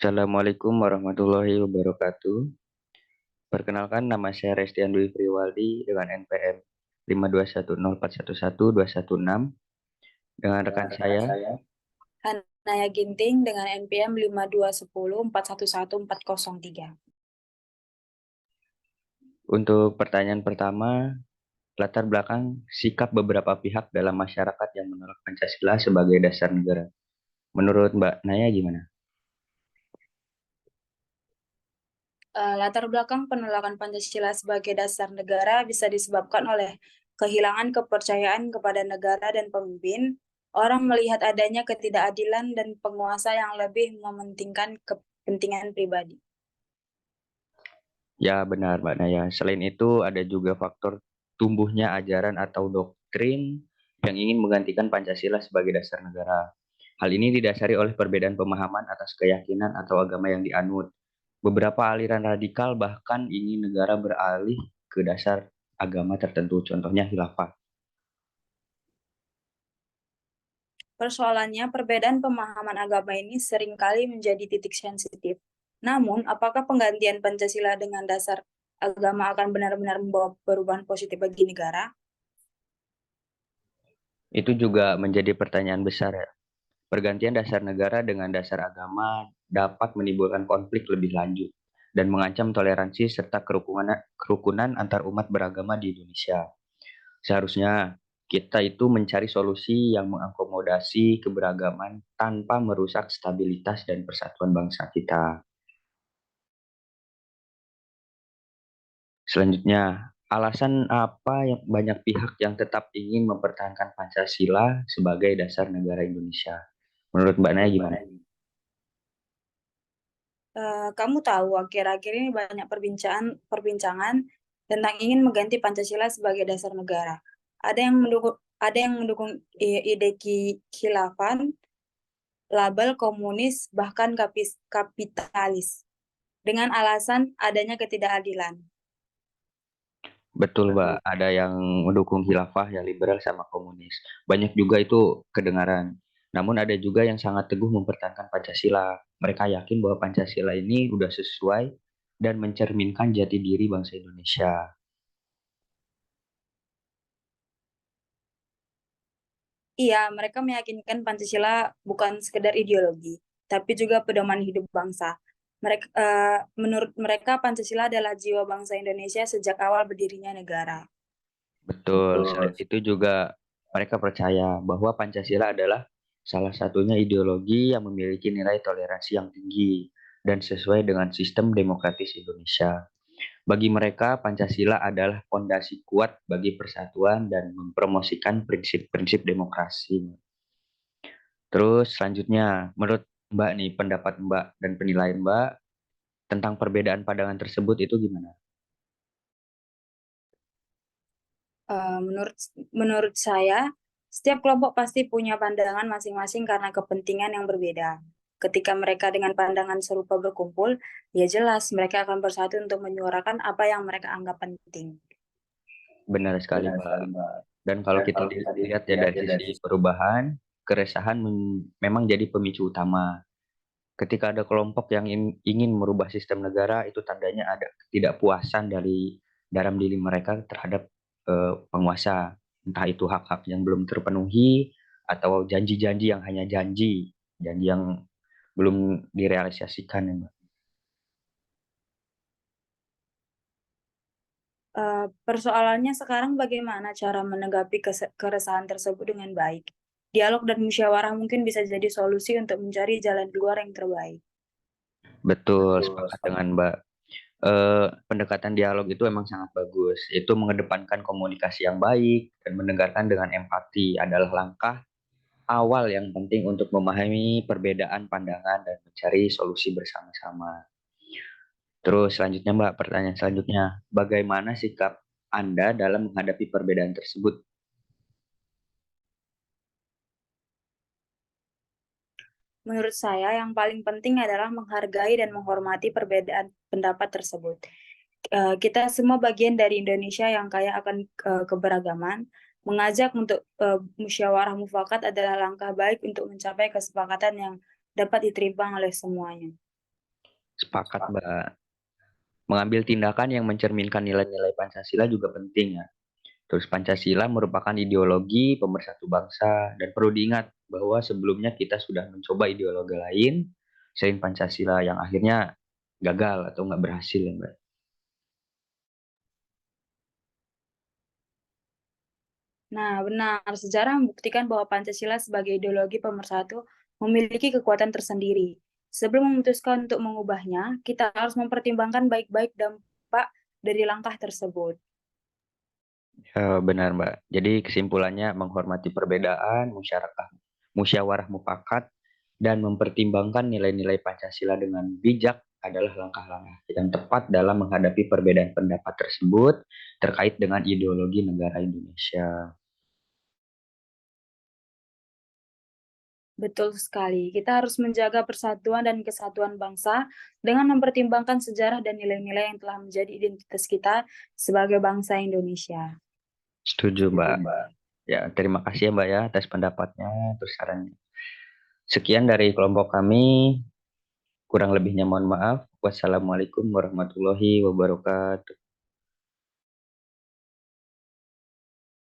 Assalamualaikum warahmatullahi wabarakatuh. Perkenalkan nama saya Restian Dwi Priwaldi dengan NPM 52104112116 dengan rekan saya. Hanaya Ginting dengan NPM 5210411403. Untuk pertanyaan pertama, latar belakang sikap beberapa pihak dalam masyarakat yang menolak Pancasila sebagai dasar negara. Menurut Mbak Naya gimana? Latar belakang penolakan Pancasila sebagai dasar negara bisa disebabkan oleh kehilangan kepercayaan kepada negara dan pemimpin. Orang melihat adanya ketidakadilan dan penguasa yang lebih mementingkan kepentingan pribadi. Ya benar Mbak Naya. Selain itu ada juga faktor tumbuhnya ajaran atau doktrin yang ingin menggantikan Pancasila sebagai dasar negara. Hal ini didasari oleh perbedaan pemahaman atas keyakinan atau agama yang dianut. Beberapa aliran radikal bahkan ingin negara beralih ke dasar agama tertentu, contohnya khilafah. Persoalannya, perbedaan pemahaman agama ini seringkali menjadi titik sensitif. Namun, apakah penggantian Pancasila dengan dasar agama akan benar-benar membawa perubahan positif bagi negara? Itu juga menjadi pertanyaan besar ya. Pergantian dasar negara dengan dasar agama dapat menimbulkan konflik lebih lanjut dan mengancam toleransi serta kerukunan antar umat beragama di Indonesia. Seharusnya kita itu mencari solusi yang mengakomodasi keberagaman tanpa merusak stabilitas dan persatuan bangsa kita. Selanjutnya, alasan apa yang banyak pihak yang tetap ingin mempertahankan Pancasila sebagai dasar negara Indonesia? Menurut Mbak Naya gimana? Kamu tahu, akhir-akhir ini banyak perbincangan tentang ingin mengganti Pancasila sebagai dasar negara. Ada yang mendukung ide khilafan, label komunis, bahkan kapitalis, dengan alasan adanya ketidakadilan. Betul, Mbak. Ada yang mendukung khilafah, yang liberal sama komunis. Banyak juga itu kedengaran. Namun ada juga yang sangat teguh mempertahankan Pancasila. Mereka yakin bahwa Pancasila ini udah sesuai dan mencerminkan jati diri bangsa Indonesia. Iya, mereka meyakinkan Pancasila bukan sekedar ideologi, tapi juga pedoman hidup bangsa. Menurut mereka, Pancasila adalah jiwa bangsa Indonesia sejak awal berdirinya negara. Betul. Selain itu juga mereka percaya bahwa Pancasila adalah salah satunya ideologi yang memiliki nilai toleransi yang tinggi dan sesuai dengan sistem demokratis Indonesia. Bagi mereka, Pancasila adalah fondasi kuat bagi persatuan dan mempromosikan prinsip-prinsip demokrasi. Terus selanjutnya, menurut Mbak nih, pendapat Mbak dan penilaian Mbak tentang perbedaan pandangan tersebut itu gimana? Menurut menurut saya, setiap kelompok pasti punya pandangan masing-masing karena kepentingan yang berbeda. Ketika mereka dengan pandangan serupa berkumpul, ya jelas mereka akan bersatu untuk menyuarakan apa yang mereka anggap penting. Benar sekali, Mbak. Dan kalau kita lihat ya dari sisi perubahan, keresahan memang jadi pemicu utama. Ketika ada kelompok yang ingin merubah sistem negara, itu tandanya ada ketidakpuasan dari dalam diri mereka terhadap penguasa. Entah itu hak-hak yang belum terpenuhi atau janji-janji yang hanya janji, janji yang belum direalisasikan ya, Mbak. Persoalannya sekarang bagaimana cara menanggapi keresahan tersebut dengan baik. Dialog dan musyawarah mungkin bisa jadi solusi untuk mencari jalan keluar yang terbaik. Betul, sepakat dengan Mbak. Pendekatan dialog itu emang sangat bagus. Itu mengedepankan komunikasi yang baik dan mendengarkan dengan empati adalah langkah awal yang penting untuk memahami perbedaan pandangan dan mencari solusi bersama-sama. Terus selanjutnya Mbak, pertanyaan selanjutnya, bagaimana sikap Anda dalam menghadapi perbedaan tersebut? Menurut saya, yang paling penting adalah menghargai dan menghormati perbedaan pendapat tersebut. Kita semua bagian dari Indonesia yang kaya akan keberagaman. Mengajak untuk musyawarah mufakat adalah langkah baik untuk mencapai kesepakatan yang dapat diterima oleh semuanya. Sepakat, Mbak. Mengambil tindakan yang mencerminkan nilai-nilai Pancasila juga penting ya. Terus Pancasila merupakan ideologi pemersatu bangsa dan perlu diingat bahwa sebelumnya kita sudah mencoba ideologi lain selain Pancasila yang akhirnya gagal atau nggak berhasil ya, Mbak. Nah, benar. Sejarah membuktikan bahwa Pancasila sebagai ideologi pemersatu memiliki kekuatan tersendiri. Sebelum memutuskan untuk mengubahnya, kita harus mempertimbangkan baik-baik dampak dari langkah tersebut. Benar, Mbak. Jadi kesimpulannya menghormati perbedaan, musyawarah mufakat, dan mempertimbangkan nilai-nilai Pancasila dengan bijak adalah langkah-langkah yang tepat dalam menghadapi perbedaan pendapat tersebut terkait dengan ideologi negara Indonesia. Betul sekali. Kita harus menjaga persatuan dan kesatuan bangsa dengan mempertimbangkan sejarah dan nilai-nilai yang telah menjadi identitas kita sebagai bangsa Indonesia. Setuju, Mbak. Ya, terima kasih ya, Mbak ya atas pendapatnya, terus sarannya. Sekian dari kelompok kami. Kurang lebihnya mohon maaf. Wassalamualaikum warahmatullahi wabarakatuh.